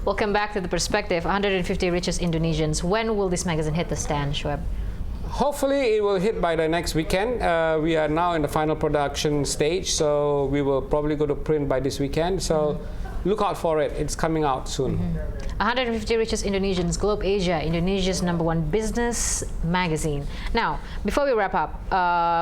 Welcome back to The Perspective. 150 Richest Indonesians. When will this magazine hit the stand, Shoeb? Hopefully it will hit by the next weekend. We are now in the final production stage, so we will probably go to print by this weekend. So look out for it. It's coming out soon. 150 Richest Indonesians, Globe Asia, Indonesia's #1 business magazine. Now, before we wrap up,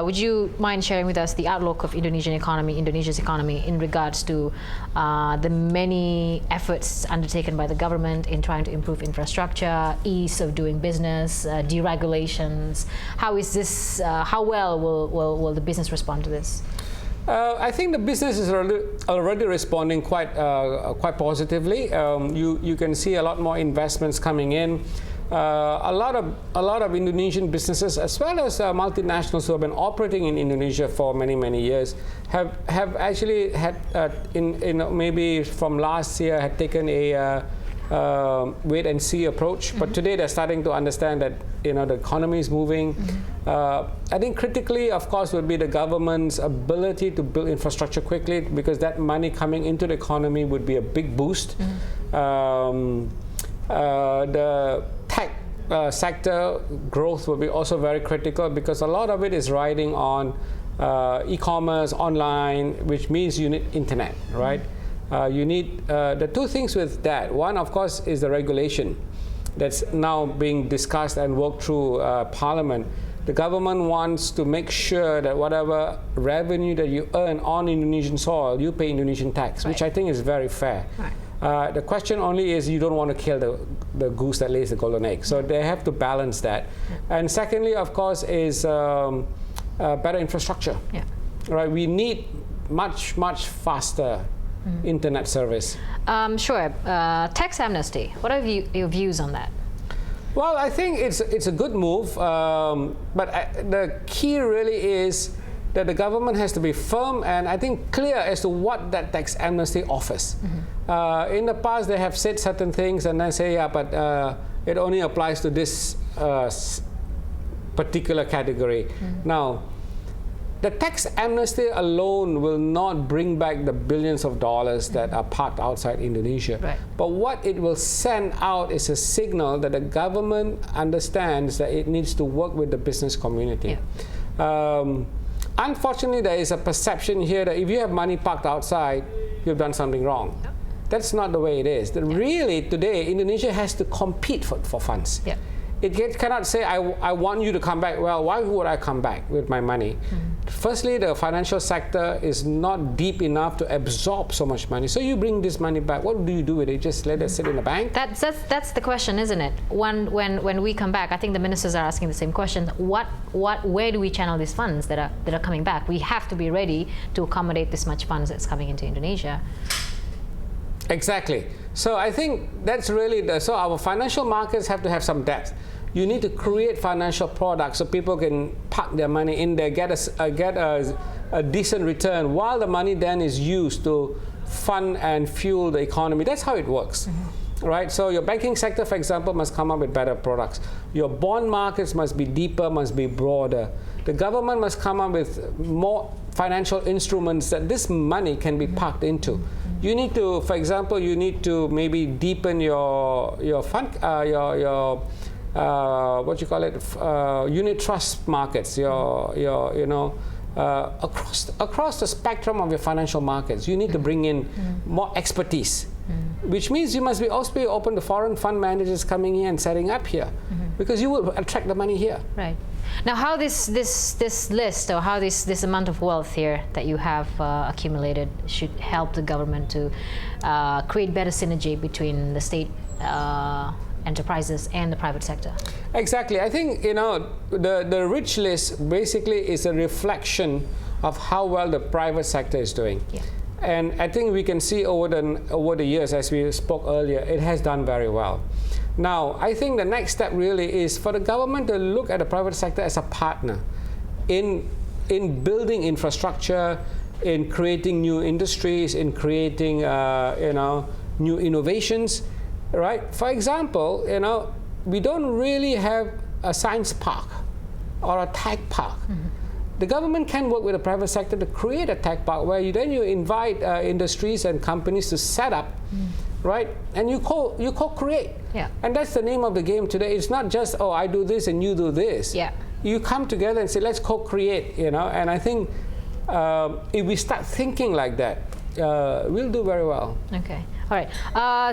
would you mind sharing with us the outlook of Indonesia's economy in regards to the many efforts undertaken by the government in trying to improve infrastructure, ease of doing business, deregulations? How is this? How well will the business respond to this? I think the business is already responding quite positively. You can see a lot more investments coming in. A lot of Indonesian businesses, as well as multinationals who have been operating in Indonesia for many years, have actually had maybe from last year had taken a wait and see approach. But today they're starting to understand that the economy is moving. I think critically, of course, will be the government's ability to build infrastructure quickly, because that money coming into the economy would be a big boost. The tech sector growth will be also very critical, because a lot of it is riding on e-commerce, online, which means you need internet, right? You need the two things with that. One, of course, is the regulation that's now being discussed and worked through Parliament. The government wants to make sure that whatever revenue that you earn on Indonesian soil, you pay Indonesian tax, which I think is very fair. The question only is, you don't want to kill the goose that lays the golden egg. So they have to balance that. And secondly, of course, is better infrastructure. Right? We need much faster internet service. Sure. Tax amnesty. What are your views on that? Well, I think it's a good move, but the key really is that the government has to be firm and I think clear as to what that tax amnesty offers. In the past, they have said certain things and then say, yeah, but it only applies to this particular category. Now, the tax amnesty alone will not bring back the billions of dollars that are parked outside Indonesia. But what it will send out is a signal that the government understands that it needs to work with the business community. Unfortunately, there is a perception here that if you have money parked outside, you've done something wrong. That's not the way it is. Really, today, Indonesia has to compete for funds. It cannot say, I want you to come back. Well, why would I come back with my money? Firstly, the financial sector is not deep enough to absorb so much money. So you bring this money back. What do you do with it? Just let it sit in the bank? That's the question, isn't it? When we come back, I think the ministers are asking the same question. Where do we channel these funds that are coming back? We have to be ready to accommodate this much funds that's coming into Indonesia. Exactly. So I think that's really so our financial markets have to have some depth. You need to create financial products so people can park their money in there, get a decent return, while the money then is used to fund and fuel the economy. That's how it works. Right? So your banking sector, for example, must come up with better products. Your bond markets must be deeper, must be broader. The government must come up with more financial instruments that this money can be parked into. You need to, for example, you need to maybe deepen your fund, what you call it, unit trust markets, across the spectrum of your financial markets. You need to bring in more expertise, which means you must also be open to foreign fund managers coming here and setting up here, because you will attract the money here. Right. Now, how this list, or how this amount of wealth here that you have accumulated should help the government to create better synergy between the state enterprises and the private sector? Exactly. I think the rich list basically is a reflection of how well the private sector is doing. And I think we can see over the years, as we spoke earlier, it has done very well. Now, I think the next step really is for the government to look at the private sector as a partner in building infrastructure, in creating new industries, in creating new innovations. Right? For example, we don't really have a science park or a tech park. The government can work with the private sector to create a tech park where you invite industries and companies to set up right? And you co-create. Yeah. And that's the name of the game today. It's not just, oh, I do this and you do this. Yeah. You come together and say, let's co-create, you know. And I think if we start thinking like that, we'll do very well. Okay. All right.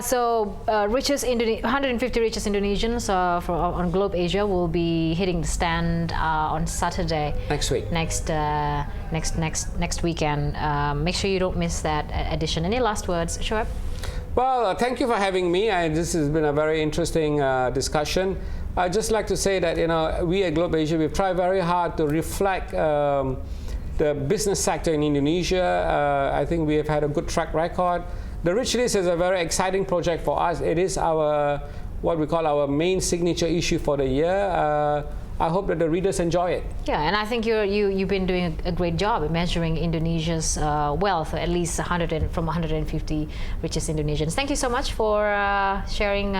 So 150 richest Indonesians on Globe Asia will be hitting the stand on Saturday. Next week. Next weekend. Make sure you don't miss that edition. Any last words, Shoeb? Well, thank you for having me. This has been a very interesting discussion. I'd just like to say that, you know, we at Globe Asia, we've tried very hard to reflect the business sector in Indonesia. I think we have had a good track record. The Richest is a very exciting project for us. It is our, what we call our main signature issue for the year. I hope that the readers enjoy it. Yeah, and I think you've been doing a great job at measuring Indonesia's wealth, at least from 150 richest Indonesians. Thank you so much for sharing.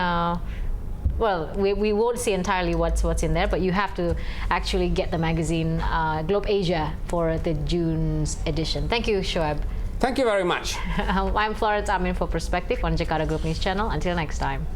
Well, we won't see entirely what's in there, but you have to actually get the magazine Globe Asia for the June's edition. Thank you, Shoeb. Thank you very much. I'm Florence Armein for Perspective on Jakarta Group News Channel. Until next time.